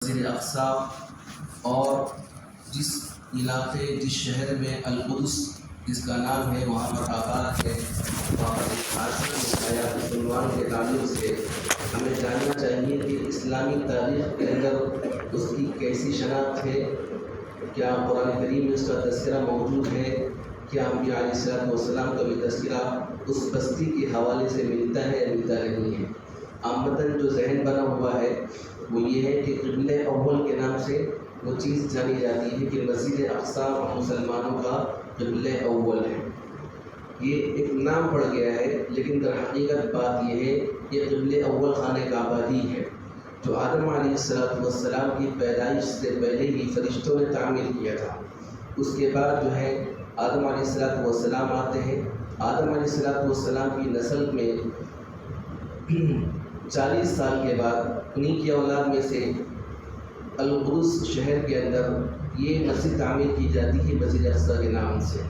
مسجد اقصی اور جس علاقے جس شہر میں القدس جس کا نام ہے وہاں پر آباد ہے، وہاں پر ایک حادثہ بتایا اس عنوان کے تعلق سے ہمیں جاننا چاہیے کہ اسلامی تاریخ کے اندر اس کی کیسی شناخت ہے، کیا قرآن کریم میں اس کا تذکرہ موجود ہے، کیا انبیاء علیہ السلام کا بھی تذکرہ اس بستی کے حوالے سے ملتا ہے یا ملتا نہیں ہے۔ عامةً جو ذہن بنا ہوا ہے وہ یہ ہے کہ قبلہ اول کے نام سے وہ چیز جانی جاتی ہے کہ مسجد اقصی مسلمانوں کا قبلہ اول ہے۔ یہ ایک نام پڑ گیا ہے، لیکن در حقیقت بات یہ ہے کہ قبلہ اول خانہ کعبہ ہی ہے، جو آدم علیہ السلام کی پیدائش سے پہلے ہی فرشتوں نے تعمیر کیا تھا۔ اس کے بعد جو ہے آدم علیہ السلام آتے ہیں۔ آدم علیہ السلام کی نسل میں 40 سال کے بعد انہیں کی اولاد میں سے القدس شہر کے اندر یہ مسجد تعمیر کی جاتی ہے مسجد اقصی کے نام سے۔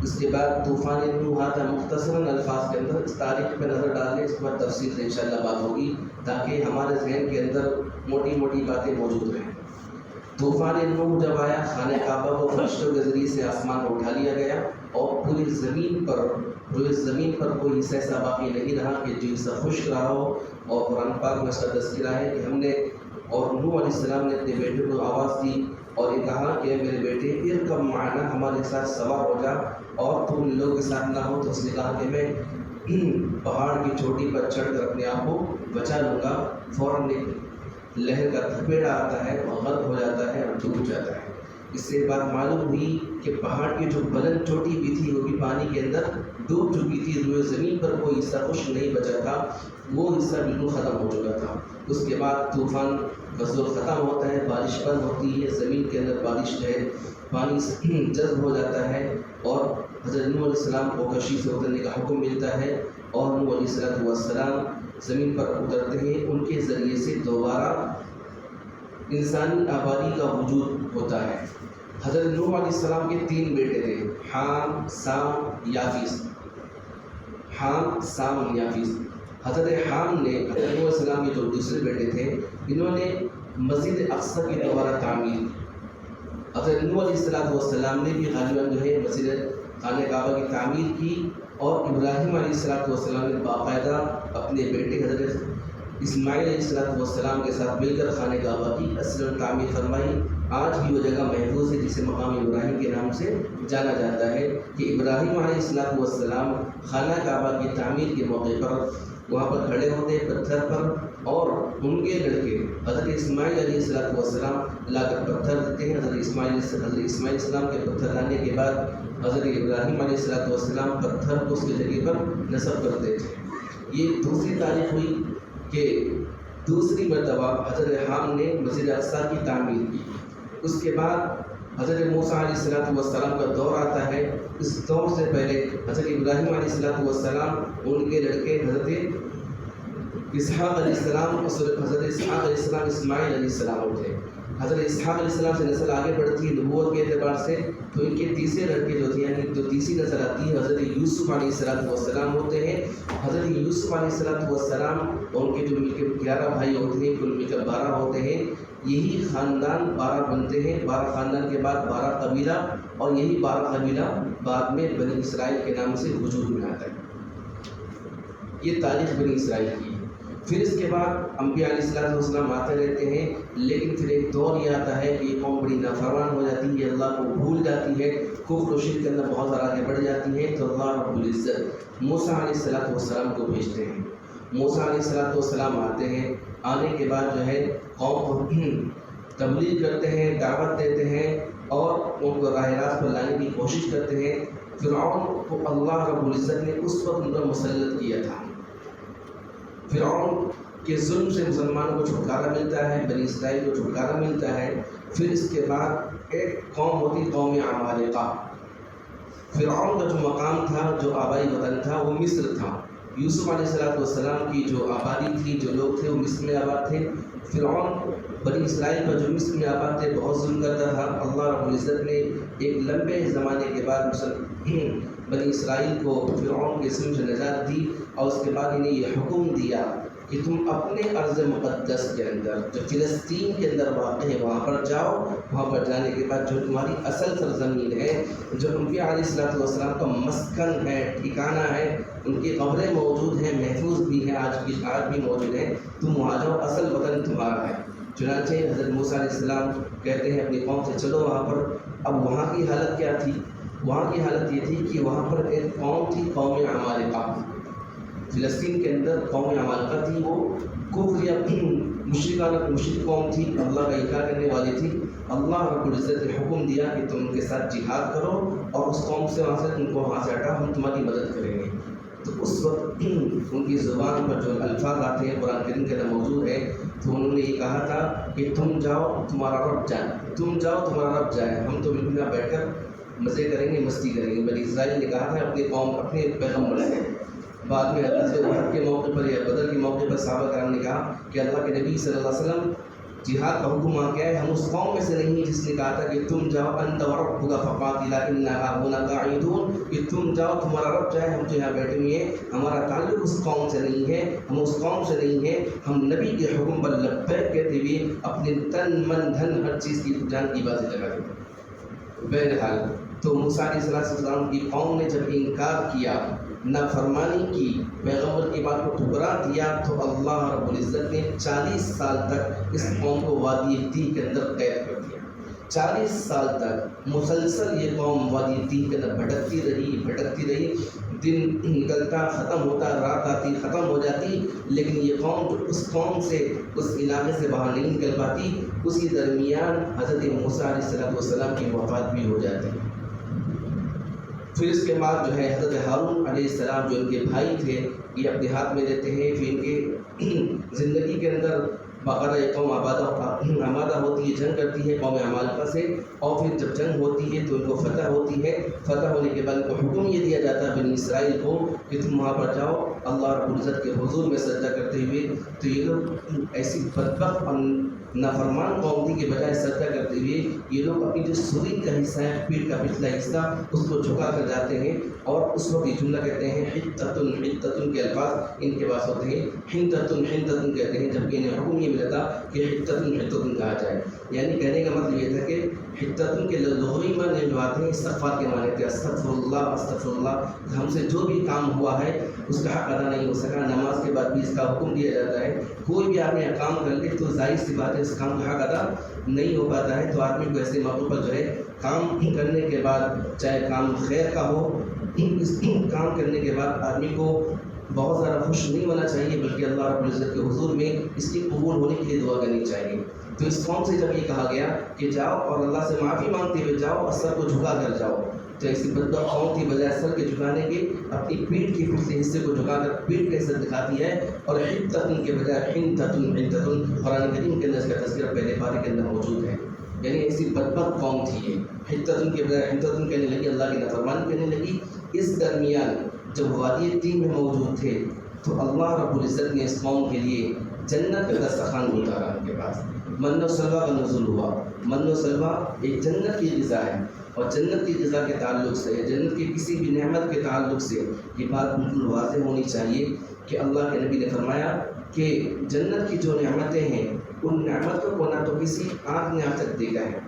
اس کے بعد طوفان نوح آتا، مختصراً الفاظ کے اندر اس تاریخ پہ نظر ڈالیں، اس کے بعد تفصیل سے انشاءاللہ بات ہوگی تاکہ ہمارے ذہن کے اندر موٹی موٹی باتیں موجود رہیں۔ طوفان نوح جب آیا، خانہ کعبہ کو فرشتوں کے ذریعے سے آسمان کو اٹھا لیا گیا اور پوری زمین پر کوئی حصہ ایسا باقی نہیں رہا کہ جو حصہ خشک رہا ہو، اور قرآن پاک میں اس کا تذکرہ ہے کہ ہم نے اور نوح علیہ السلام نے اپنے بیٹے کو آواز دی اور یہ کہا کہ میرے بیٹے ارکب معنا، ہمارے ساتھ سوار ہو جا، اور تم لوگوں کے ساتھ نہ ہو تو اس نے کہا کہ میں پہاڑ کی چوٹی پر چڑھ کر اپنے آپ کو بچا لوں گا۔ فوراً لہر کا تھپیڑا آتا ہے اور غرق ہو جاتا ہے اور ڈوب جاتا ہے۔ اس سے بات معلوم ہوئی کہ پہاڑ کی جو بلند چوٹی بھی تھی وہ بھی پانی کے اندر ڈوب چکی تھی، روئے زمین پر کوئی حصہ خشک نہیں بچا تھا، وہ حصہ بالکل ختم ہو چکا تھا۔ اس کے بعد طوفان کا زور ختم ہوتا ہے، بارش بند ہوتی ہے، زمین کے اندر بارش جو ہے پانی جذب ہو جاتا ہے اور حضرت نوح علیہ السلام کو کشتی سے اترنے کا حکم ملتا ہے اور نوح علیہ السلام زمین پر اترتے ہیں۔ ان کے ذریعے سے دوبارہ انسانی آبادی کا وجود ہوتا ہے۔ حضرت نوح علیہ السلام کے 3 بیٹے تھے، حام، سام، یافیس۔ حضرت حام نے حضرت نوح علیہ السلام کے جو دوسرے بیٹے تھے، انہوں نے مسجد اقصی کی دوبارہ تعمیر کی۔ حضرت نوح علیہ السلام نے بھی غالباً جو ہے مسجد خانہ کعبہ کی تعمیر کی، اور ابراہیم علیہ السلام نے باقاعدہ اپنے بیٹے حضرت اسماعیل علیہ السلام کے ساتھ مل کر خانہ کعبہ کی اصل تعمیر فرمائی۔ آج بھی وہ جگہ محفوظ ہے جسے مقام ابراہیم کے نام سے جانا جاتا ہے کہ ابراہیم علیہ السلام خانہ کعبہ کی تعمیر کے موقع پر وہاں پر کھڑے ہوتے پتھر پر، اور ان کے لڑکے حضرت اسماعیل علیہ السلام لا کر پتھر دیتے ہیں۔ حضرت اسماعیل السلام کے پتھر لانے کے بعد حضرت ابراہیم علیہ السلام پتھر کو اس کی جگہ پر نصب کرتے تھے۔ یہ دوسری تاریخ ہوئی کہ دوسری مرتبہ حضرت حام نے مسجد اقصی کی تعمیر کی۔ اس کے بعد حضرت موسیٰ علیہ السلام کا دور آتا ہے۔ اس دور سے پہلے حضرت ابراہیم علیہ السلام، ان کے لڑکے حضرت اسحاق علیہ السلام، حضرت اسحاق علیہ السلام اسماعیل علیہ السلام ہوتے ہیں۔ حضرت اسحاق علیہ السلام سے نسل آگے بڑھتی ہے نبوت کے اعتبار سے، تو ان کے تیسرے لڑکے جو تھے یعنی جو تیسری نسل آتی ہے حضرت یوسف علیہ السلام ہوتے ہیں۔ حضرت یوسف علیہ السلام اور ان کے جو مل کے 11 بھائی ہوتے ہیں، کل مل کر 12 ہوتے ہیں۔ یہی خاندان 12 بنتے ہیں، 12 خاندان کے بعد 12 قبیلہ، اور یہی 12 قبیلہ بعد میں بنی اسرائیل کے نام سے وجود میں آتا ہے۔ یہ تاریخ بنی اسرائیل کی ہے۔ پھر اس کے بعد انبیاء علیہ السلام آتے رہتے ہیں، لیکن پھر ایک دور یہ آتا ہے کہ یہ قوم بڑی نافرمان ہو جاتی ہے، اللہ کو بھول جاتی ہے، کفر و شرک کے اندر بہت زیادہ آگے بڑھ جاتی ہے، تو اللہ رب العزت موسیٰ علیہ السلام کو بھیجتے ہیں۔ موسیٰ علیہ السلام آتے ہیں، آنے کے بعد جو ہے قوم کو تبلیغ کرتے ہیں، دعوت دیتے ہیں اور ان کو راہ راست پر لانے کی کوشش کرتے ہیں۔ فرعون کو اللہ رب العزت نے اس وقت ان پر مسلط کیا تھا۔ فرعون کے ظلم سے مسلمانوں کو چھٹکارا ملتا ہے، بنی اسرائیل کو چھٹکارا ملتا ہے۔ پھر اس کے بعد ایک قوم ہوتی قوم عمالقہ۔ فرعون کا جو مقام تھا، جو آبائی وطن تھا، وہ مصر تھا۔ یوسف علیہ السلام کی جو آبادی تھی، جو لوگ تھے، وہ مصر میں آباد تھے۔ فرعون بنی اسرائیل پر جو مصر میں آباد تھے بہت ظلم کرتا تھا۔ اللہ رب العزت نے ایک لمبے زمانے کے بعد بنی اسرائیل کو فرعون کے ظلم سے نجات دی، اور اس کے بعد انہیں یہ حکم دیا کہ تم اپنے ارض مقدس کے اندر جو فلسطین کے اندر واقع ہے وہاں پر جاؤ. وہاں پر جانے کے بعد جو تمہاری اصل سرزمین ہے، جو انبیاء علیہ الصلوۃ والسلام کا مسکن ہے، ٹھکانہ ہے، ان کی قبریں موجود ہیں، محفوظ بھی ہیں، آج بھی موجود ہیں، تم وہاں جاؤ، اصل وطن تمہارا ہے. چنانچہ حضرت موسیٰ علیہ السلام کہتے ہیں اپنی قوم سے چلو وہاں پر. اب وہاں کی حالت کیا تھی؟ وہاں کی حالت یہ تھی کہ وہاں پر ایک قوم تھی، قوم عمالقہ. فلسطین کے اندر قوم عمالقہ تھی، وہ کفر یا مشرک قوم تھی، اللہ کا انکار کرنے والی تھی. اللہ رب العزت نے حکم دیا کہ تم ان کے ساتھ جہاد کرو اور اس قوم سے وہاں سے ہٹا، ہم تمہاری مدد کریں گے. تو اس وقت ان کی زبان پر جو الفاظ آتے ہیں قرآن کریم کے اندر موجود ہے، تو انہوں نے یہ کہا تھا کہ تم جاؤ تمہارا رب جائے، تم جاؤ تمہارا رب جائے، ہم تو بالکل یہاں بیٹھ کر مزے کریں گے، مستی کریں گے. بنی اسرائیل نے کہا تھا اپنی قوم، اپنے پیغمبر سے. بعد میں احد کے موقع پر یا بدر کے موقع پر صحابہ کرام نے کہا کہ اللہ کے نبی صلی اللہ علیہ وسلم جہاد کا حکم آ گیا ہے، ہم اس قوم میں سے نہیں جس نے کہا تھا کہ تم جاؤ انت وربک فقاتلا انا ہاہنا قاعدون، کہ تم جاؤ تمہارا رب جائے، ہم تو یہاں بیٹھے ہوئے ہیں. ہمارا تعلق اس قوم سے نہیں ہے، ہم اس قوم سے نہیں ہیں. ہم نبی کے حکم پر لبیک کہتے ہوئے اپنے تن من دھن ہر چیز کی جان کی بازی لگا دی. بہرحال تو موسیٰ علیہ السلام کی قوم نے جب انکار کیا، نافرمانی کی، پیغمبر کی بات کو ٹھکرا دیا، تو اللہ رب العزت نے 40 سال تک اس قوم کو وادی تیہ کے اندر قید کر دیا. 40 سال تک مسلسل یہ قوم وادی تیہ کے اندر بھٹکتی رہی. دن نکلتا ختم ہوتا، رات آتی ختم ہو جاتی، لیکن یہ قوم جو اس قوم سے، اس علاقے سے باہر نہیں نکل پاتی. اسی درمیان حضرت موسیٰ علیہ السلام کی وفات بھی ہو جاتی. پھر اس کے بعد جو ہے حضرت ہارون علیہ السلام جو ان کے بھائی تھے، یہ اپنے ہاتھ میں لیتے ہیں. پھر ان کے زندگی کے اندر باقاعدہ یہ قوم آمادہ ہوتی ہے، جنگ کرتی ہے قوم عمالقہ سے، اور پھر جب جنگ ہوتی ہے تو ان کو فتح ہوتی ہے. فتح ہونے کے بعد ان کو حکم یہ دیا جاتا ہے بنی اسرائیل کو کہ تم وہاں پر جاؤ اللہ رب العزت کے حضور میں سجدہ کرتے ہوئے. تو یہ لوگ ایسی بدبخت اور نافرمان قوم تھی کہ بجائے سجدہ کرتے ہوئے یہ لوگ اپنی جو سوئی کا حصہ ہے، پیٹ کا پچھلا حصہ، اس کو جھکا کر جاتے ہیں. اور اس وقت یہ جملہ کہتے ہیں حتتن حتتن کے الفاظ ان کے پاس ہوتے ہیں، حنتتن حنتتن کہتے ہیں، جبکہ انہیں حکم یہ ملا تھا کہ حتتن حتتن کہا جائے. یعنی کہنے کا مطلب یہ تھا کہ حتتن کے لغوی معنی جو آتے ہیں استغفار کے معنی تھے، استغفر اللہ استغفر اللہ. ہم سے جو بھی کام ہوا ہے اس کا حق ادا نہیں ہو سکا. نماز کے بعد بھی اس کا حکم دیا جاتا ہے، کوئی بھی آدمی کام کر لے تو ظاہر سی بات ہے اس کام کا حق ادا نہیں ہو پاتا ہے. تو آدمی کو ایسے موقع پر جو ہے کام کرنے کے بعد، چاہے کام خیر کا ہو، اس کام کرنے کے بعد آدمی کو بہت زیادہ خوش نہیں ہونا چاہیے، بلکہ اللہ رب العزت کے حضور میں اس کی قبول ہونے کے لیے دعا کرنی چاہیے. تو اس قوم سے جب یہ کہا گیا کہ جاؤ اور اللہ سے معافی مانگتے ہوئے جاؤ اور سر کو جھکا کر جاؤ، تو ایسی بدبخت قوم تھی بجائے سر کے جھکانے کے اپنی پیٹھ کے پچھلے حصے کو جھکا کر پیٹھ کے حصہ دکھاتی ہے. اور حنتتن کے بجائے حنتتن حنتتن قرآن کریم کے اندر اس کا تذکرہ پہلے پارے کے اندر موجود ہے. یعنی ایسی بدبخت قوم تھی یہ، حنتتن کے بجائے حنتتن کہنے لگی، اللہ کی نافرمانی کرنے لگی. اس درمیان جب وادی تیہ میں موجود تھے تو اللہ رب العزت نے اس قوم کے لیے جنت کا دسترخوان اتارا. ان کے پاس من و سلوہ کا نزول ہوا. من و سلوہ ایک جنت کی غذا ہے، اور جنت کی غذا کے تعلق سے، جنت کی کسی بھی نعمت کے تعلق سے یہ بات بالکل واضح ہونی چاہیے کہ اللہ کے نبی نے فرمایا کہ جنت کی جو نعمتیں ہیں ان نعمتوں کو نہ تو کسی آنکھ نے آج تک دیکھا ہے،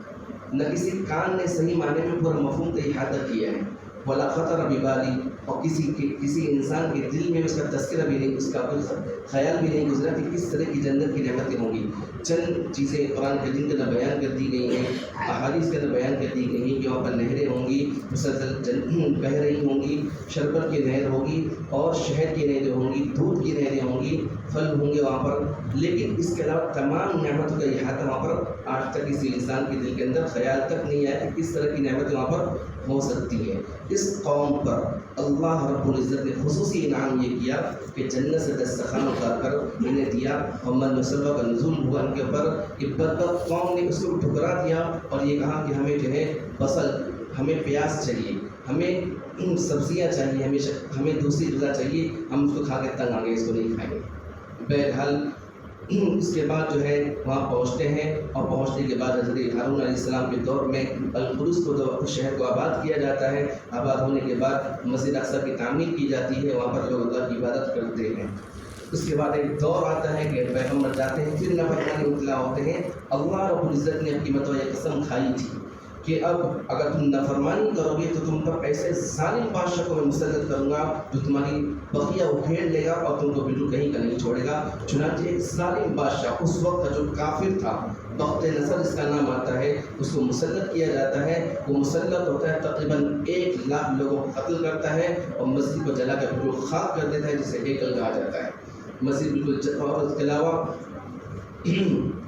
نہ کسی کان نے صحیح معنی میں پورا مفہوم کا احاطہ کیا ہے، ولا خطر ببالی، اور کسی انسان کے دل میں اس کا تذکرہ بھی نہیں، اس کا خیال بھی نہیں گزرا کہ کس طرح کی جنت کی نعمتیں ہوں گی. چند چیزیں قرآن کریم کے اندر بیان کر دی گئی ہیں، احادیث کے اندر بیان کر دی گئی ہیں کہ وہاں پر نہریں ہوں گی، مسلسل بہہ رہی ہوں گی، شربت کی نہر ہوگی اور شہد کی نہریں ہوں گی، دودھ کی نہریں ہوں گی، پھل ہوں گے وہاں پر. لیکن اس کے علاوہ تمام نعمتوں کا احاطہ وہاں پر آج تک کسی انسان کے دل کے اندر خیال تک نہیں آیا کہ کس طرح کی نعمتیں وہاں پر ہو سکتی ہیں. اس قوم پر اللہ رب العزت نے خصوصی انعام یہ کیا کہ جنت سے دسترخوان اتار کر انہیں دیا. محمد مصطفیٰ کا نزول ہوا ان کے اوپر کہ بدبخت قوم نے اس کو ٹھکرا دیا اور یہ کہا کہ ہمیں جو ہے بصل، ہمیں پیاز چاہیے، ہمیں سبزیاں چاہیے، ہمیں دوسری غذا چاہیے، ہم اس کو کھا کے تنگ آ گئے، اس کو نہیں کھائیں گے. بہرحال اس کے بعد جو ہے وہاں پہنچتے ہیں، اور پہنچنے کے بعد حضرت ہارون علیہ السلام کے دور میں القدس کو شہر کو آباد کیا جاتا ہے. آباد ہونے کے بعد مسجد اقصی کی تعمیر کی جاتی ہے، وہاں پر لوگ اللہ کی عبادت کرتے ہیں. اس کے بعد ایک دور آتا ہے کہ پیغمبر جاتے ہیں، پھر نافرمانی مبتلا ہوتے ہیں۔ اللہ رب العزت نے اپنی مطلب یہ قسم کھائی تھی کہ اب اگر تم نافرمانی کرو گے تو تم پر ایسے ظالم بادشاہ کو میں مسلط کروں گا جو تمہاری بقیہ اکھیڑ لے گا اور تم کو بالکل کہیں کا نہیں چھوڑے گا۔ چنانچہ ایک ظالم بادشاہ اس وقت کا جو کافر تھا، بخت نصر اس کا نام آتا ہے، اس کو مسلط کیا جاتا ہے۔ وہ مسلط ہوتا ہے، تقریباً 1,00,000 لوگوں کو قتل کرتا ہے اور مسجد کو جلا کر بالکل خاک کر دیتا ہے، جسے ہیکل کہا جاتا ہے۔ مسجد بالکل، اور اس کے علاوہ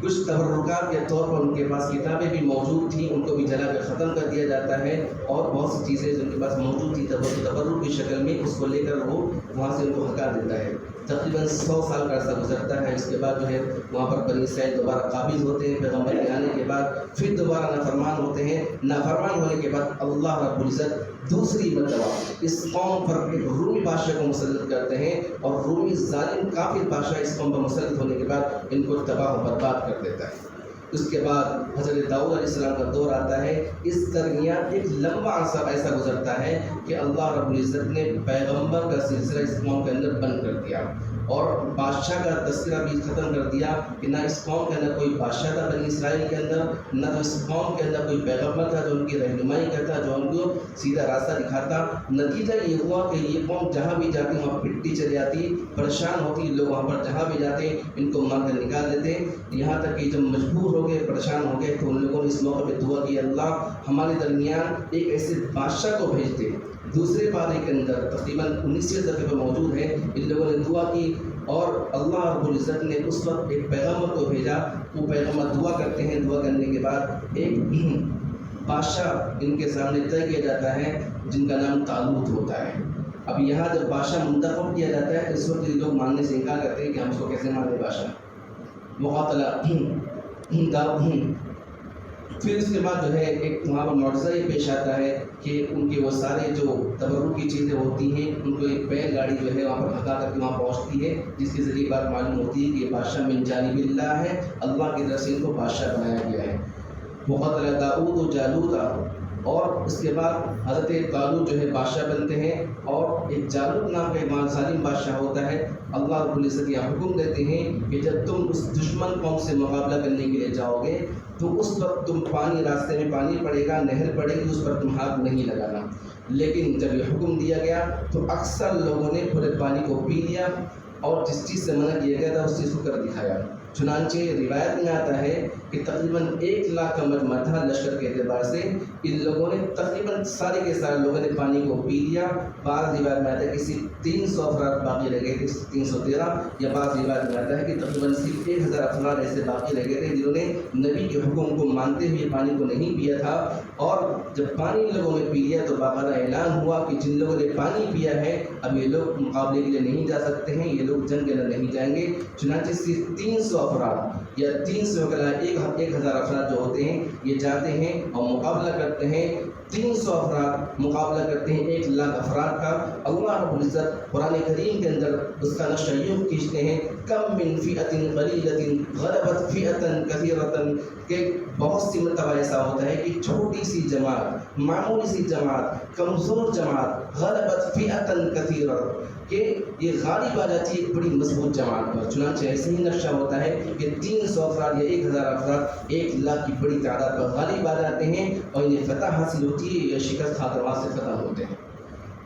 کچھ تبرکات کے طور پر ان کے پاس کتابیں بھی موجود تھیں، ان کو بھی جلا کر ختم کر دیا جاتا ہے، اور بہت سی چیزیں جو ان کے پاس موجود تھیں تبرک کی شکل میں، اس کو لے کر وہ وہاں سے ان کو ہٹا دیتا ہے۔ تقریباً 100 سال کا عرصہ گزرتا ہے۔ اس کے بعد جو ہے وہاں پر بنی اسرائیل دوبارہ قابض ہوتے ہیں، پیغمبر کے آنے کے بعد پھر دوبارہ نافرمان ہوتے ہیں۔ نافرمان ہونے کے بعد اللہ رب العزت دوسری مرتبہ اس قوم پر ایک رومی بادشاہ کو مسلط کرتے ہیں، اور رومی ظالم کافر بادشاہ اس قوم پر مسلط ہونے کے بعد ان کو تباہ و برباد کر دیتا ہے۔ اس کے بعد حضرت داؤد علیہ السلام کا دور آتا ہے۔ اس درمیان ایک لمبا عرصہ ایسا گزرتا ہے کہ اللہ رب العزت نے پیغمبر کا سلسلہ اس قوم کے اندر بند کر دیا، اور بادشاہ کا تذکرہ بھی ختم کر دیا کہ نہ اس قوم کے اندر کوئی بادشاہ تھا بنی اسرائیل کے اندر، نہ تو اس قوم کے اندر کوئی پیغمبر تھا جو ان کی رہنمائی کرتا، جو ان کو سیدھا راستہ دکھاتا۔ نتیجہ یہ ہوا کہ یہ قوم جہاں بھی جاتی وہاں پٹی چلی جاتی، پریشان ہوتی، لوگ وہاں پر جہاں بھی جاتے ان کو مار کر نکال دیتے، یہاں تک کہ جب مجبور ہو گئے، پریشان ہو گئے، تو ان لوگوں نے اس موقع پہ دعا کی، اللہ ہمارے درمیان ایک ایسے بادشاہ کو بھیج دے۔ دوسرے پارے کے اندر تقریباً 19ویں صفحے پر موجود ہے، ان لوگوں نے دعا کی، اور اللہ رب العزت نے اس وقت ایک پیغمبر کو بھیجا۔ وہ پیغمبر دعا کرتے ہیں، دعا کرنے کے بعد ایک بادشاہ ان کے سامنے طے کیا جاتا ہے جن کا نام طالوت ہوتا ہے۔ اب یہاں جب بادشاہ منتخب کیا جاتا ہے، اس وقت یہ لوگ ماننے سے انکار کرتے ہیں کہ ہم اس کو کیسے مانے بادشاہ مقاتلہ۔ پھر اس کے بعد جو ہے ایک وہاں پر معجزہ یہ پیش آتا ہے کہ ان کے وہ سارے جو تبرک کی چیزیں ہوتی ہیں، ان کو ایک بیل گاڑی جو ہے وہاں پر ہٹا کر کے وہاں پہنچتی ہے، جس کے ذریعے بات معلوم ہوتی ہے کہ یہ بادشاہ من جانب اللہ ہے، اللہ کی طرف سے ان کو بادشاہ بنایا گیا ہے۔ وقتل داؤد و جالوت، اور اس کے بعد حضرت طالوت جو ہے بادشاہ بنتے ہیں، اور ایک جالوت نام کا ایک ظالم بادشاہ ہوتا ہے۔ اللہ رب العزت یہ حکم دیتے ہیں کہ جب تم اس دشمن قوم سے مقابلہ کرنے کے لیے جاؤ گے تو اس وقت تم پانی، راستے میں پانی پڑے گا، نہر پڑے گی، اس پر تم ہاتھ نہیں لگانا۔ لیکن جب یہ حکم دیا گیا تو اکثر لوگوں نے پورے پانی کو پی لیا، اور جس چیز سے منع کیا گیا تھا اس چیز کو کر دکھایا۔ چنانچہ روایت میں آتا ہے کہ تقریباً 1,00,000 کا مجمع تھا لشکر کے اعتبار سے، ان لوگوں نے تقریباً سارے کے سارے لوگوں نے پانی کو پی لیا۔ بعض روایت میں آتا ہے کہ صرف 300 افراد باقی رہ گئے تھے، 313، یا بعض روایت میں آتا ہے کہ تقریباً صرف 1,000 افراد ایسے باقی رہ گئے تھے جنہوں نے نبی کے حکم کو مانتے ہوئے پانی کو نہیں پیا تھا۔ اور جب پانی لوگوں نے پی لیا تو باقاعدہ اعلان ہوا کہ جن لوگوں نے پانی پیا ہے اب یہ لوگ مقابلے کے لیے نہیں جا سکتے ہیں، یہ لوگ جنگ کے اندر نہیں جائیں گے۔ چنانچہ صرف 300 افراد یا 1,000 افراد جو ہوتے ہیں یہ جاتے ہیں اور مقابلہ کرتے ہیں۔ 300 افراد مقابلہ کرتے ہیں 1,00,000 افراد کا۔ اللہ رب العزت قرآن کریم کے اندر اس کا نقشہ یوں کھینچتے ہیں، کم من فئۃ قلیلۃ غلبت فئۃ کثیرۃ، کہ بہت سی مرتبہ ایسا ہوتا ہے کہ چھوٹی سی جماعت، معمولی سی جماعت، کمزور جماعت، غلبت فئۃ کثیرۃ، کہ یہ غالب آ جاتی ہے ایک بڑی مضبوط جماعت پر۔ چنانچہ ایسے ہی نقشہ ہوتا ہے کہ 300 افراد یا 1,000 افراد 1,00,000 کی بڑی تعداد پر غالب آ جاتے ہیں، اور انہیں فتح حاصل ہوتی ہے یا شکست کھا کر وہاں سے ختم ہوتے ہیں۔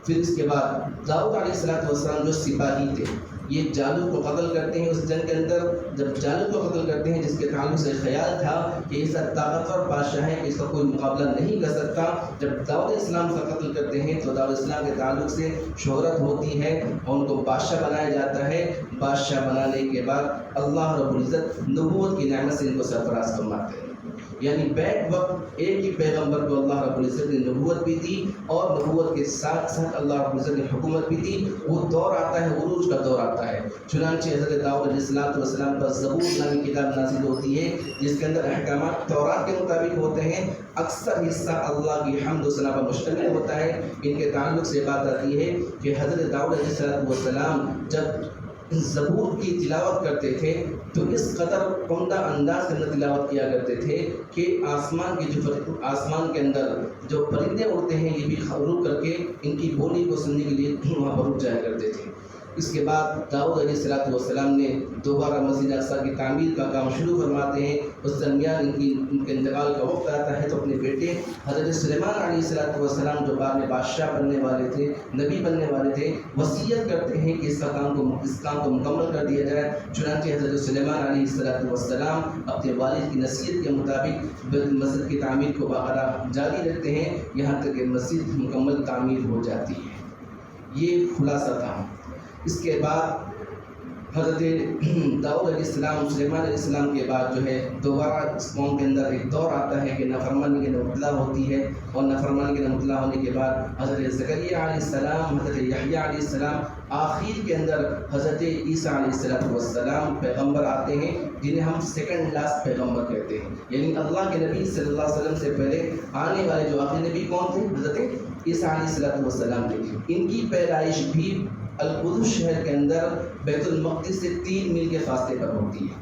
پھر اس کے بعد داؤد علیہ السلام جو سپاہی تھے یہ جالوت کو قتل کرتے ہیں اس جنگ کے اندر۔ جب جالوت کو قتل کرتے ہیں، جس کے تعلق سے خیال تھا کہ ایسا طاقتور بادشاہ ہے کہ اس کا کوئی مقابلہ نہیں کر سکتا، جب داؤد علیہ السلام کا قتل کرتے ہیں تو داؤد علیہ السلام کے تعلق سے شہرت ہوتی ہے اور ان کو بادشاہ بنایا جاتا ہے۔ بادشاہ بنانے کے بعد اللہ رب العزت نبوت کی نعمت سے ان کو سرفراز فرماتے ہیں، یعنی بیک وقت ایک ہی پیغمبر کو اللہ رب العزت نے نبوت بھی دی، اور نبوت کے ساتھ ساتھ اللہ رب العزت نے حکومت بھی دی۔ وہ دور آتا ہے، عروج کا دور آتا ہے۔ چنانچہ حضرت داؤد علیہ السلام پر زبور نامی کتاب نازل ہوتی ہے، جس کے اندر احکامات تورات کے مطابق ہوتے ہیں۔ اکثر حصہ اللہ کی حمد و ثنا پر مشتمل ہوتا ہے۔ ان کے تعلق سے بات آتی ہے کہ حضرت داؤد علیہ السلام جب زبور کی تلاوت کرتے تھے تو اس قدر عمدہ انداز کے اندر تلاوت کیا کرتے تھے کہ آسمان کے اندر جو پرندے اڑتے ہیں یہ بھی رک کر کے ان کی بولی کو سننے کے لیے وہاں پر رک جایا کرتے تھے۔ اس کے بعد داؤد علیہ السلام نے دوبارہ مسجد اقصی کی تعمیر کا کام شروع فرماتے ہیں. اس درمیان ان کے انتقال کا وقت آتا ہے تو اپنے بیٹے حضرت سلیمان علیہ السلام جو بعد میں بادشاہ بننے والے تھے، نبی بننے والے تھے، وصیت کرتے ہیں کہ اس کام کو مکمل کر دیا جائے. چنانچہ حضرت سلیمان علیہ السلام اپنے والد کی نصیحت کے مطابق بیت المسجد کی تعمیر کو باقاعدہ جاری رکھتے ہیں یہاں تک کہ مسجد مکمل تعمیر ہو جاتی ہے. یہ خلاصہ تھا. اس کے بعد حضرت داؤد علیہ السلام، سلیمان علیہ السلام کے بعد جو ہے دوبارہ اس قوم کے اندر ایک دور آتا ہے کہ نافرمانی کی مبتلا ہوتی ہے، اور نافرمانی کے مبتلا ہونے کے بعد حضرت زکریا علیہ السلام، حضرت یحییٰ علیہ السلام، آخر کے اندر حضرت عیسیٰ علیہ السلام پیغمبر آتے ہیں جنہیں ہم سیکنڈ لاسٹ پیغمبر کہتے ہیں. یعنی اللہ کے نبی صلی اللہ علیہ وسلم سے پہلے آنے والے جو آخری نبی کون تھے؟ حضرت عیسیٰ علیہ السلام تھے. ان کی پیدائش بھی القدس شہر کے اندر بیت المقدس سے 3 میل کے فاصلے پر ہوتی ہے.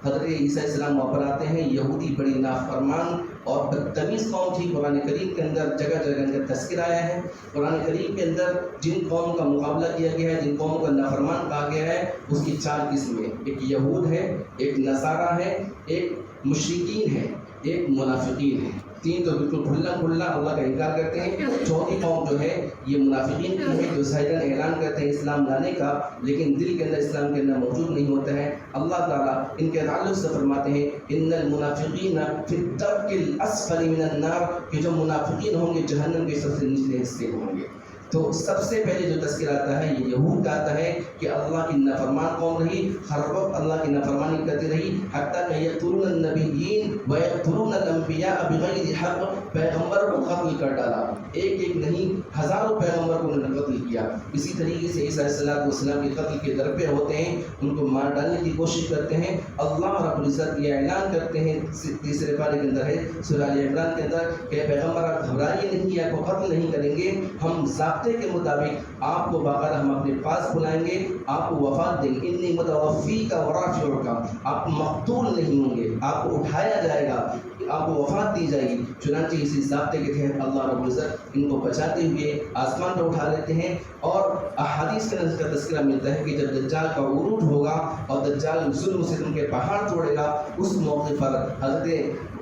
حضرت عیسیٰ علیہ السلام وہاں پر آتے ہیں. یہودی بڑی نافرمان اور بدتمیز قوم تھی. قرآن کریم کے اندر جگہ جگہ ان کا تذکرہ آیا ہے. قرآن کریم کے اندر جن قوم کا مقابلہ کیا گیا ہے، جن قوم کو نافرمان کہا گیا ہے، اس کی 4 قسمیں، ایک یہود ہے، ایک نصارہ ہے، ایک مشرکین ہے، ایک منافقین ہے. 3 تو بالکل کھلا اللہ کا انکار کرتے ہیں. 4تھی قوم جو ہے یہ منافقین کی ہے، جو ظاہراً اعلان کرتے ہیں اسلام لانے کا، لیکن دل کے اندر اسلام کے اندر موجود نہیں ہوتا ہے. اللہ تعالیٰ ان کے تعلق سے فرماتے ہیں ان المنافقین فی الدرک الاسفل من النار، کہ جو منافقین ہوں گے جہنم کے سب سے نچلے حصے ہوں گے. تو سب سے پہلے جو تذکرہ آتا ہے یہ یہود کا آتا ہے کہ اللہ کی نافرمان قوم رہی، ہر وقت اللہ کی نافرمانی کرتی رہی، حتیٰ کہ یقتلون النبیین ویقتلون الانبیاء بغیر حق، پیغمبر کو قتل کر ڈالا. ایک نہیں، ہزاروں پیغمبر کو انہوں نے قتل کیا. اسی طریقے سے عیسیٰ علیہ السلام کے قتل کے در پہ ہوتے ہیں، ان کو مار ڈالنے کی کوشش کرتے ہیں. اللہ رب العزت یہ اعلان کرتے ہیں 3 پارے کے اندر ہے سورہ آل عمران کے اندر کہ پیغمبر آپ گھبرائیے نہیں، آپ کو قتل نہیں کریں گے، ہم کے مطابق آپ کو باقاعدہ ہم اپنے پاس بلائیں گے، آپ کو وفات دیں گے. انی متوفیک ورافعک، آپ مقتول نہیں ہوں گے، آپ کو اٹھایا جائے گا، آپ کو وفات دی جائے گی. چنانچہ اسی ضابطے کے تحت اللہ رب العزت ان کو بچاتے ہوئے آسمان پر اٹھا لیتے ہیں. اور احادیث کے اندر کا تذکرہ ملتا ہے کہ جب دجال کا عروج ہوگا اور دجال ظلم و ستم کے پہاڑ توڑے گا، اس موقع پر حضرت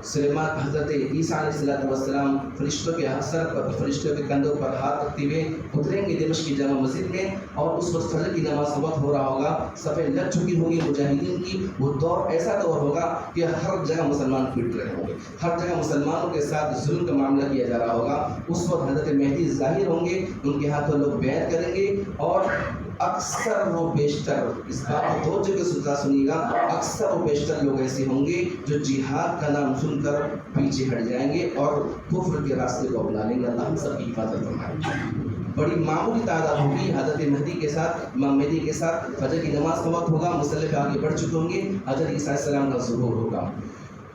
عیسیٰ علیہ السلام فرشتوں کے سر پر، فرشتوں کے کندھوں پر ہاتھ رکھتے ہوئے اتریں گے دمشق کی جامع مسجد میں، اور اس وقت فجر کی نماز کا وقت ہو رہا ہوگا، صفیں لگ چکی ہوگی مجاہدین کی. وہ دور ایسا دور ہوگا کہ ہر جگہ مسلمان پٹ رہے ہوں گے، ہر جگہ مسلمانوں کے ساتھ ظلم کا معاملہ کیا جا رہا ہوگا. اس وقت حضرت مہدی ظاہر ہوں گے، ان کے ہاتھوں لوگ بیعت کریں گے، اور اکثر و بیشتر، اس بات کو 2 جگہ سلطان سنیے گا، اکثر و بیشتر لوگ ایسے ہوں گے جو جہاد کا نام سن کر پیچھے ہٹ جائیں گے اور کفر کے راستے کو اپنا لیں گے. اللہ ہم سب کی حفاظت فرمائے. بڑی معمولی تعداد ہوگی حضرت مہدی کے ساتھ، امام مہدی کے ساتھ فجر کی نماز کا وقت ہوگا، مصلی پہ آگے بڑھ چکے ہوں گے، حضرت عیسیٰ علیہ السلام کا ظہور ہوگا.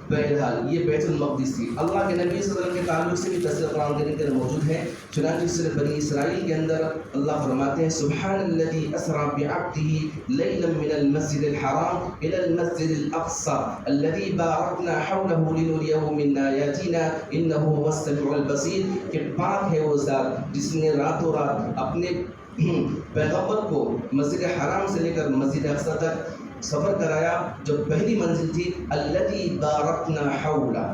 بہرحال یہ بیت المقدس تھی. اللہ کے نبی صلی اللہ علیہ وسلم کے تعلق سے بھی تذکرہ قرآن کریم کے اندر موجود ہے. چنانچہ سورہ بنی اسرائیل کے اندر اللہ فرماتے ہیں سبحان الذی اسری بعبدہ لیلا من المسجد الحرام الی المسجد الاقصى الذی بارکنا حولہ لنریہ من آیاتنا انہ هو السمیع البصیر، کہ پاک ہے وہ ذات جس نے راتوں رات اپنے پیغمبر کو مسجد حرام سے لے کر مسجد اقصی تک سفر کرایا، جو پہلی منزل تھی الذی بارکنا حولہ.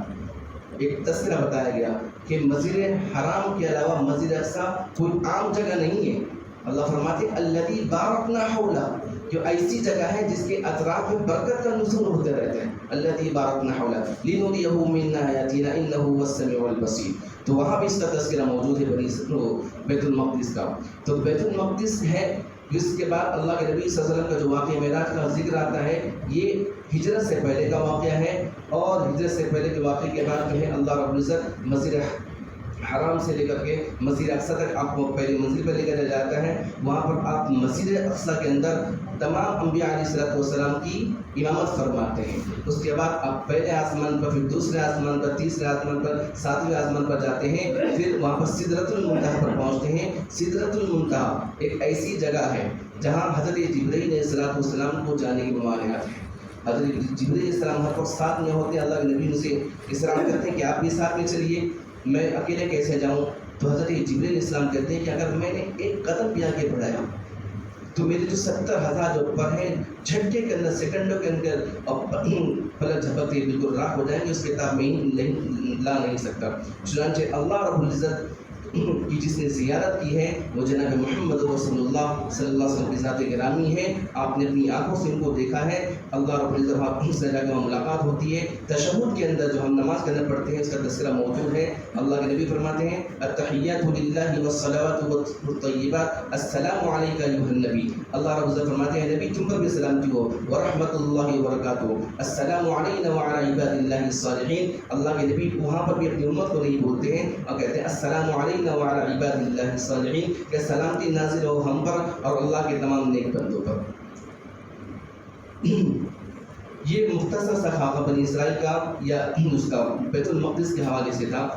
ایک تذکرہ بتایا گیا کہ مسجد حرام کے علاوہ مسجد اقصی کوئی عام جگہ نہیں ہے. اللہ فرماتے ہیں الذی بارکنا حولہ، جو ایسی جگہ ہے جس کے اطراف میں برکت کا نزول ہوتے رہتے ہیں. الذی بارکنا حولہ لنریہ من آیاتنا انہ هو السمیع البصیر. تو وہاں بھی اس کا تذکرہ موجود ہے بیت المقدس کا. تو بیت المقدس ہے. اس کے بعد اللہ کے نبی صلی اللہ علیہ وسلم کا جو واقعہ معراج کا ذکر آتا ہے یہ ہجرت سے پہلے کا واقعہ ہے، اور ہجرت سے پہلے کے واقعے کے بعد جو ہے اللہ رب العزت مسجد حرام سے لے کر کے مسجد اقصی تک آپ کو پہلی منزل پر لے کر جاتا ہے. وہاں پر آپ مسجد اقصی کے اندر تمام انبیاء علیہ السلام کی امامت فرماتے ہیں. اس کے بعد آپ پہلے آسمان پر، پھر دوسرے آسمان پر، تیسرے آسمان پر، 7ویں آسمان پر جاتے ہیں. پھر وہاں پر سدرۃ المنتہا پر پہنچتے ہیں. سدرۃ المنتہا ایک ایسی جگہ ہے جہاں حضرت جبرائیل علیہ السلام کو جانے کی ممانعت ہے. حضرت جبرائیل علیہ السلام ہر وقت ساتھ میں ہوتے ہیں. اللہ کے نبی ان سے اصرار کرتے ہیں کہ آپ بھی ساتھ میں چلیے، میں اکیلے کیسے جاؤں؟ تو حضرت جبرائیل علیہ السلام کہتے ہیں کہ اگر میں نے ایک قدم بھی آگے بڑھایا تو میرے جو 70,000 جو پر ہیں جھٹکے کے اندر سیکنڈوں کے اندر پلک جھپکتے بالکل راہ ہو جائیں گے، اس کتاب میں لا نہیں سکتا۔ چنانچہ اللہ رب العزت کی جس نے زیارت کی ہے وہ جناب محمد رسول اللہ صلی اللہ علیہ وسلم کی ذات گرامی ہے۔ آپ نے اپنی آنکھوں سے ان کو دیکھا ہے۔ اللہ رب العزت سے جا کے ملاقات ہوتی ہے۔ تشہد کے اندر جو ہم نماز کے اندر پڑھتے ہیں اس کا تذکرہ موجود ہے۔ اللہ کے نبی فرماتے ہیں التحیات للہ والصلوات والطیبات السلام علیک ایھا النبی۔ اللہ رب العزت فرماتے ہیں نبی تم پر بھی سلامتی ہو ورحمۃ اللہ وبرکاتہ، السلام علینا وعلی عباد اللہ الصالحین۔ اللہ کے نبی وہاں پر بھی اپنی امت کو نہیں بولتے ہیں اور کہتے ہیں السلام علینا وعلی عباد اللہ الصالحین، کہ سلامتی نازل ہو ہم پر اور اللہ کے تمام نیک بندوں پر۔ یہ مختصر سا خاکہ بنی اسرائیل کا یا اس کا بیت المقدس کے حوالے سے تھا۔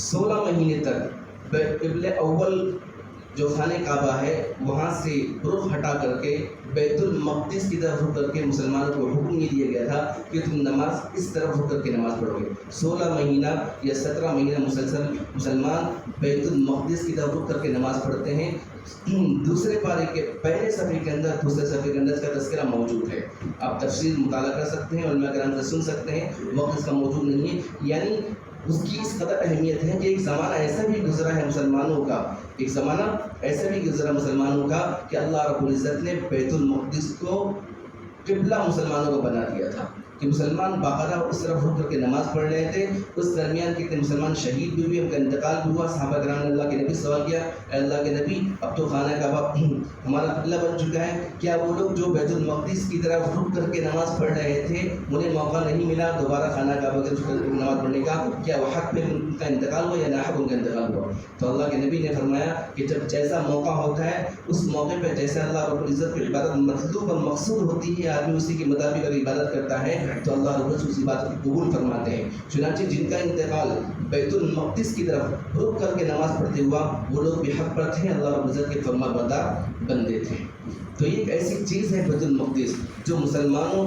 16 مہینے تک قبلہ اول جو خانہ کعبہ ہے وہاں سے رخ ہٹا کر کے بیت المقدس کی طرف رخ کر کے مسلمانوں کو حکم یہ دیا گیا تھا کہ تم نماز اس طرف رخ کر کے نماز پڑھو گے۔ 16 مہینہ یا 17 مہینہ مسلسل مسلمان بیت المقدس کی طرف رخ کر کے نماز پڑھتے ہیں۔ دوسرے پارے کے پہلے صفحے کے اندر دوسرے صفحے کے اندر اس کا تذکرہ موجود ہے، آپ تفصیل مطالعہ کر سکتے ہیں، علماء کرام سے سن سکتے ہیں، وقت اس کا موجود نہیں ہے۔ یعنی اس کی اس قدر اہمیت ہے کہ ایک زمانہ ایسا بھی گزرا ہے مسلمانوں کا، ایک زمانہ ایسا بھی گزرا مسلمانوں کا کہ اللہ رب العزت نے بیت المقدس کو قبلہ مسلمانوں کو بنا دیا تھا کہ مسلمان باقاعدہ اس طرف رک کر کے نماز پڑھ رہے تھے۔ اس درمیان کتنے مسلمان شہید بھی ہوئے، ان کا انتقال بھی ہوا۔ صحابہ کرام نے اللہ کے نبی سوال کیا اے اللہ کے نبی اب تو خانہ کعبہ ہمارا قبلہ بن چکا ہے، کیا وہ لوگ جو بیت المقدس کی طرف رک کر کے نماز پڑھ رہے تھے انہیں موقع نہیں ملا دوبارہ خانہ کعبہ کے نماز پڑھنے کا؟ کیا وہ حق میں ان کا انتقال ہوا یا ناحق ان کا انتقال ہوا؟ تو اللہ کے نبی نے فرمایا کہ جب جیسا موقع ہوتا ہے اس موقع پہ جیسے اللہ رب العزت کی عبادت مطلوب اور مقصود ہوتی ہے، آدمی اسی کے مطابق اگر عبادت کرتا ہے تو اللہ رب العزت اسی بات کو قبول فرماتے ہیں۔ چنانچہ جن کا انتقال بیت المقدس کی طرف رک کر کے نماز پڑھتے ہوا وہ لوگ بھی حق پر تھے، اللہ رب العزت کے فرما بردار بندے تھے۔ تو یہ ایک ایسی چیز ہے بیت المقدس جو مسلمانوں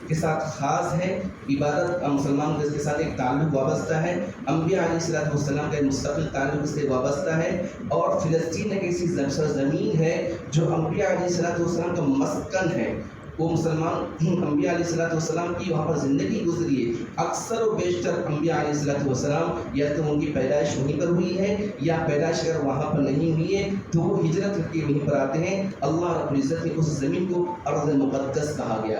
کے ساتھ خاص ہے، عبادت کا مسلمان کو اس کے ساتھ ایک تعلق وابستہ ہے، انبیاء علیہ السلام کا ایک مستقل تعلق اس سے وابستہ ہے، اور فلسطین ایک ایسی سرزمین ہے جو انبیاء علیہ السلام کا مسکن ہے۔ وہ مسلمان انبیاء علیہ السلام کی وہاں پر زندگی گزری ہے۔ اکثر و بیشتر انبیاء علیہ السلام یا تو ان کی پیدائش وہیں پر ہوئی ہے یا پیدائش اگر وہاں پر نہیں ہوئی ہے تو وہ ہجرت کر کے وہیں پر آتے ہیں۔ اللہ رب العزت نے اس زمین کو ارض مقدس کہا گیا،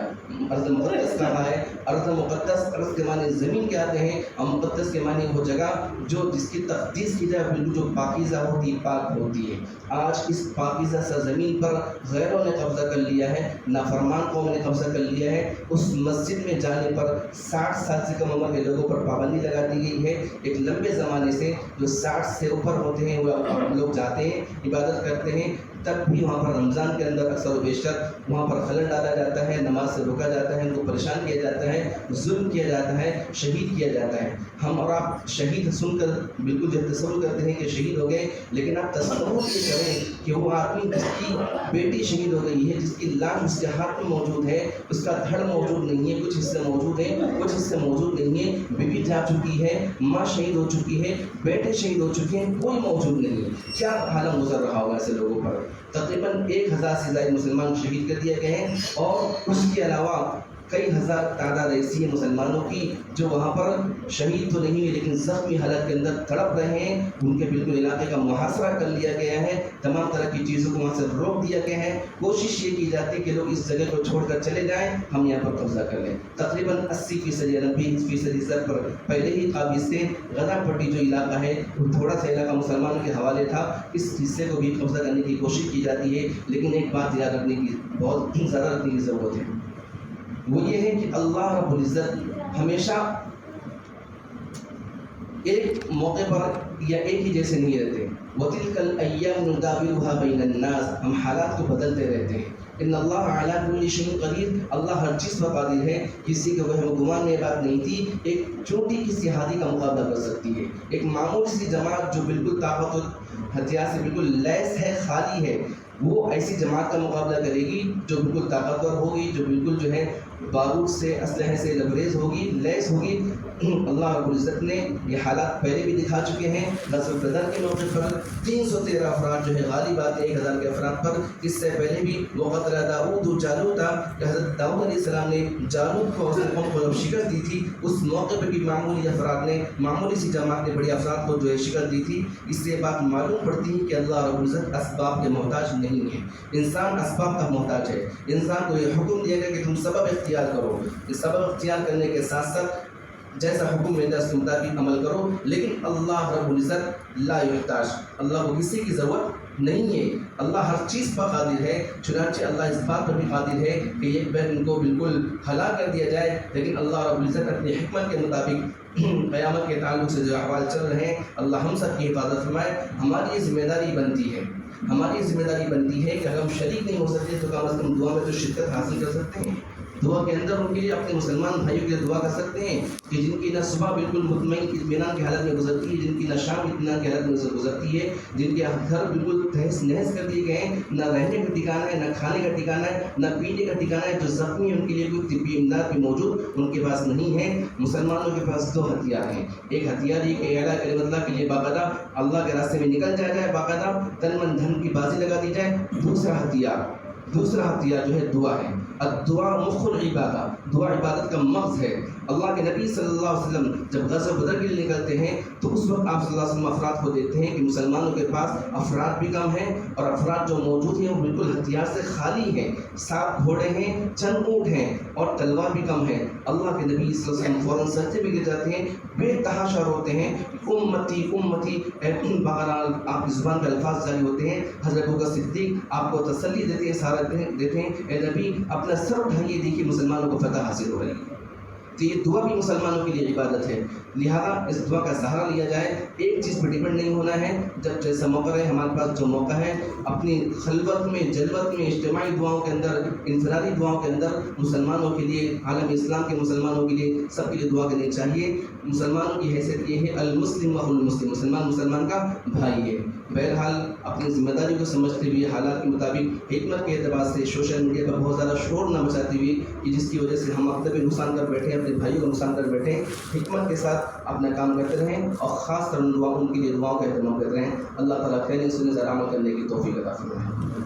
ارض مقدس کہا ہے۔ ارض مقدس، ارض کے معنی زمین کے آتے ہیں اور مقدس کے معنی وہ جگہ جو جس کی تقدیس کی جائے بالکل جو پاکیزہ ہوتی ہے، پاک ہوتی ہے۔ آج اس پاکیزہ سرزمین پر غیروں نے قبضہ کر لیا ہے، نافرمان قوم نے قبضہ کر لیا ہے۔ اس مسجد میں جانے پر 60 سال سے کم عمر کے لوگوں پر پابندی لگا دی گئی ہے۔ ایک لمبے زمانے سے جو 60 سے اوپر ہوتے ہیں وہ لوگ جاتے ہیں، عبادت کرتے ہیں، تب بھی وہاں پر رمضان کے اندر اکثر و بیشتر وہاں پر خلل ڈالا جاتا ہے، نماز سے روکا جاتا ہے، ان کو پریشان کیا جاتا ہے، ظلم کیا جاتا ہے، شہید کیا جاتا ہے۔ ہم اور آپ شہید سن کر بالکل جب تصور کرتے ہیں کہ شہید ہو گئے، لیکن آپ تصور یہ کریں کہ وہ آدمی جس کی بیٹی شہید ہو گئی ہے، جس کی لاش اس کے ہاتھ میں موجود ہے، اس کا دھڑ موجود نہیں ہے، کچھ حصے موجود ہیں، کچھ حصے موجود نہیں ہیں، بیوی جا چکی ہے، ماں شہید ہو چکی ہے، بیٹے شہید ہو چکے ہیں، کوئی موجود نہیں ہے، کیا عالم گزر رہا ہوگا ایسے لوگوں پر؟ تقریباً 1000 سے زائد مسلمان شہید کر دیے گئے ہیں، اور اس کے علاوہ کئی ہزار تعداد ایسی ہے مسلمانوں کی جو وہاں پر شہید تو نہیں ہوئے لیکن زخمی حالت کے اندر تڑپ رہے ہیں۔ ان کے بالکل علاقے کا محاصرہ کر لیا گیا ہے، تمام طرح کی چیزوں کو وہاں سے روک دیا گیا ہے۔ کوشش یہ کی جاتی ہے کہ لوگ اس جگہ کو چھوڑ کر چلے جائیں، ہم یہاں پر قبضہ کر لیں۔ تقریباً 80% یا 90% سر پر پہلے ہی قابض سے غزہ پٹی جو علاقہ ہے وہ تھوڑا سا علاقہ مسلمانوں کے حوالے تھا، اس حصے کو بھی قبضہ کرنے کی کوشش کی جاتی ہے۔ لیکن ایک بات یاد رکھنے کی بہت زیادہ رکھنے کی ضرورت ہے، وہ یہ ہے کہ اللہ رب العزت ہمیشہ ایک موقع پر یا ایک ہی جیسے نہیں رہتے۔ وَتِلْكَ الْأَيَّامُ نُدَاوِلُهَا بَيْنَ النَّاسِ، ہم حالات کو بدلتے رہتے ہیں۔ ان اللہ علی کل شیء قدیر، اللہ ہر چیز پر قادر ہے، کسی کے وہم و گمان میں بات نہیں تھی ایک چھوٹی کسی ہاتھی کا مقابلہ کر سکتی ہے۔ ایک معمولی سی جماعت جو بالکل طاقت و ہتھیار سے بالکل لیس ہے، خالی ہے، وہ ایسی جماعت کا مقابلہ کرے گی جو بالکل طاقتور ہوگی، جو بالکل جو ہے بارود سے، اسلحے سے لبریز ہوگی، لیس ہوگی۔ اللہ رب العزت نے یہ حالات پہلے بھی دکھا چکے ہیں. غزوہ بدر کے موقع پر 313 افراد جو ہے غالب آتے 1000 کے افراد پر. اس سے پہلے بھی وقت داؤد جالوتا کہ حضرت داؤد علیہ السلام نے جالوت کو قوم کو شکست دی تھی، اس موقع پہ بھی معمولی افراد نے، معمولی سی جماعت نے بڑے افراد کو جو ہے شکست دی تھی. اس سے بات معلوم پڑتی ہے کہ اللہ رب العزت اسباب کے محتاج نہیں ہے. انسان اسباب کا محتاج ہے. انسان کو یہ حکم دیا گیا کہ تم سبب اختیار کرو. اس سبب اختیار کرنے کے ساتھ ساتھ جیسا حکم ملتا ہے اس کے مطابق عمل کرو. لیکن اللہ رب العزت لا یحتاج، اللہ کو کسی کی ضرورت نہیں ہے. اللہ ہر چیز پر قادر ہے. چنانچہ اللہ اس بات پر بھی قادر ہے کہ ایک بار ان کو بالکل ہلاک کر دیا جائے، لیکن اللہ رب العزت اپنی حکمت کے مطابق قیامت کے تعلق سے جو احوال چل رہے ہیں، اللہ ہم سب کی حفاظت فرمائے. ہماری یہ ذمہ داری بنتی ہے، ہماری ذمہ داری بنتی ہے کہ اگر ہم شریک نہیں ہو سکتے تو کم از کم دعا میں تو شرکت حاصل کر سکتے ہیں. دعا کے اندر ان کے لیے اپنے مسلمان بھائیوں کے لیے دعا کر سکتے ہیں کہ جن کی نہ صبح بالکل مطمئن اطمینان کی حالت میں گزرتی ہے، جن کی نہ شام اطمینان کی حالت میں گزرتی ہے، جن کے گھر بالکل تہس نہس کر دیے گئے ہیں، نہ رہنے کا ٹھکانہ ہے، نہ کھانے کا ٹھکانہ ہے، نہ پینے کا ٹھکانہ ہے، جو زخمی ہیں ان کے لیے کوئی طبی امداد بھی موجود ان کے پاس نہیں ہے. مسلمانوں کے پاس 2 ہتھیار ہیں. ایک ہتھیار یہ کہ اعلیٰ کلمت اللہ کے لیے باقاعدہ اللہ کے راستے میں نکل جایا جائے، باقاعدہ تن من دھن کی بازی لگا دی جائے. دوسرا ہتھیار جو ہے دعا ہے. الدعاء مخ العبادہ، دعا عبادت کا مغز ہے. اللہ کے نبی صلی اللہ علیہ وسلم جب غزوہ بدر کے لیے نکلتے ہیں تو اس وقت آپ صلی اللہ علیہ وسلم افراد کو دیکھتے ہیں کہ مسلمانوں کے پاس افراد بھی کم ہیں، اور افراد جو موجود ہیں وہ بالکل ہتھیار سے خالی ہیں. 7 گھوڑے ہیں، چند اونٹ ہیں اور تلوار بھی کم ہے. اللہ کے نبی صلی اللہ علیہ وسلم فوراً سجدے میں گر جاتے ہیں، بے تحاشا روتے ہیں، امتی امتی. بہرحال آپ کی زبان کے الفاظ جاری ہوتے ہیں. حضرت ابوبکر صدیق آپ کو تسلی دیتے ہیں، سہارا دیتے ہیں، اے نبی اپنا سر اٹھائیے، دیکھیے مسلمانوں کو فتح حاصل ہو رہی ہے. تو یہ دعا بھی مسلمانوں کے لیے عبادت ہے. لہذا اس دعا کا سہارا لیا جائے. ایک چیز پر ڈپینڈ نہیں ہونا ہے. جب جیسا موقع ہے، ہمارے پاس جو موقع ہے، اپنی خلوت میں، جلوت میں، اجتماعی دعاؤں کے اندر، انفرادی دعاؤں کے اندر مسلمانوں کے لیے، عالم اسلام کے مسلمانوں کے لیے، سب کے لیے دعا کرنی چاہیے. مسلمانوں کی حیثیت یہ ہے المسلم و المسلم، مسلمان کا بھائی ہے. بہرحال اپنی ذمہ داری کو سمجھتے ہوئے، حالات کے مطابق، حکمت کے اعتبار سے سوشل میڈیا پر بہت زیادہ شور نہ مچاتے ہوئے کہ جس کی وجہ سے ہم اپنے بھی نقصان کر بیٹھے ہیں، اپنے بھائیوں کو نقصان کر بیٹھے ہیں، حکمت کے ساتھ اپنا کام کرتے رہیں اور خاص طور ان کے لیے دعاؤں کا اہتمام کرتے رہیں. اللہ تعالیٰ خیر سننے سے عمل کرنے کی توفیق عطا فرمائے.